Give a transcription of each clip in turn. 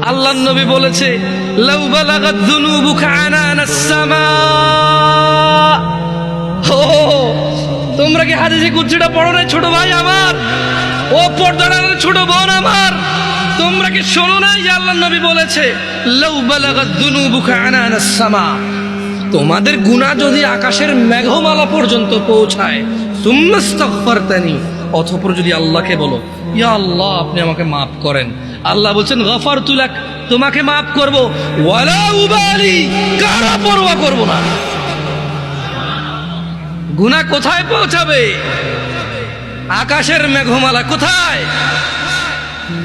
আল্লাহর নবী বলেছে লাউ বালাগাত যুনুবুকা আনানাস সামা। ও তোমরা কি হাদিসে কুদসিটা পড়ো না ছোট ভাই আমার, ও পর্দার ছোট বোন আমার, তোমরা কি শোনো নাই যে আল্লাহর নবী বলেছে লাউ বালাগাত যুনুবুকা আনানাস সামা, তোমাদের গুনাহ যদি আকাশের মেঘমালা পর্যন্ত পৌঁছায়, সুম্মাস্তাগফারতানি, অতঃপর যদি আল্লাহকে বলো ইয়া আল্লাহ আপনি আমাকে মাফ করেন, আল্লাহ বলছেন গফারতু লাক, তোমাকে মাফ করব, ওয়ালা উবালি, কারো পরোয়া করব না। গুনাহ কোথায় পৌঁছাবে? আকাশের মেঘমালা কোথায়?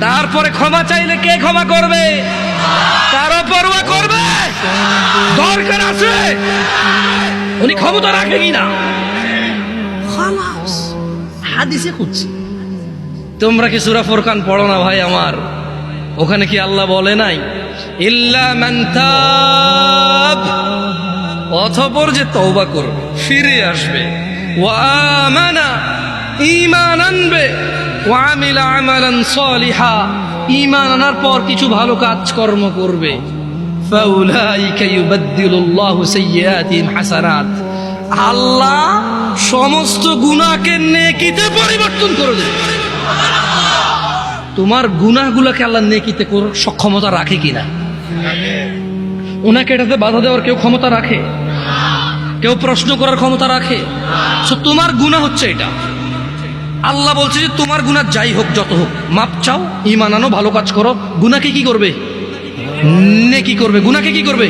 তারপরে ক্ষমা চাইলে কে ক্ষমা করবে? কারো পরোয়া করবে? দরকার আছে উনি ক্ষমতা রাখে কিনা, খালাস হাদিসে খুঁজছি। তোমরা কি সূরা ফুরকান পড়ো না ভাই আমার? ওখানে কি আল্লাহ বলে নাই ইল্লা মান তাব, অতঃপর যে তওবা করবে, ফিরে আসবে, ওয়া আমানা, ঈমান আনবে, ওয়া আমিলা আমালান সালিহা, ঈমান আনার পর কিছু ভালো কাজকর্ম করবে, ফাউলাইকা ইউবাদদিলুল্লাহু সাইয়্যাতিহিম হাসানাত, আল্লাহ সমস্ত গুনাহকে নেকিতে পরিবর্তন করে দেবে। তোমার গুনাহগুলোকে আল্লাহ নেকিতে করার সক্ষমতা রাখে কিনা? ওনাকে এটাতে বাধা দেওয়ার কেউ ক্ষমতা রাখে? কেউ প্রশ্ন করার ক্ষমতা রাখে? তোমার গুনাহ হচ্ছে এটা, আল্লাহ বলছে যে তোমার গুনাহ যাই হোক যত হোক, মাপ চাও, ঈমান আনো, ভালো কাজ করো, গুনাহকে কি করবে? নেকি করবে। গুনাহকে কি করবে?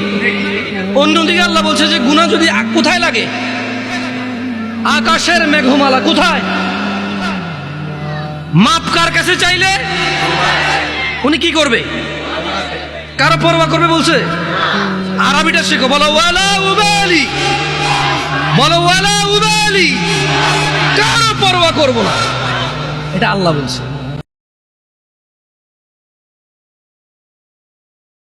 অন্যদিকে আল্লাহ বলছে যে গুনাহ যদি কোথায় লাগে? আকাশের মেঘমালা কোথায়? মাপ কার কাছে চাইলে উনি কি করবে? কারো পরোয়া করবে বলছে? আরবিটা শেখো, বলো ওয়ালা উবালি, বলো ওয়ালা উবালি, কারো পরোয়া করব না, এটা আল্লাহ বলছে।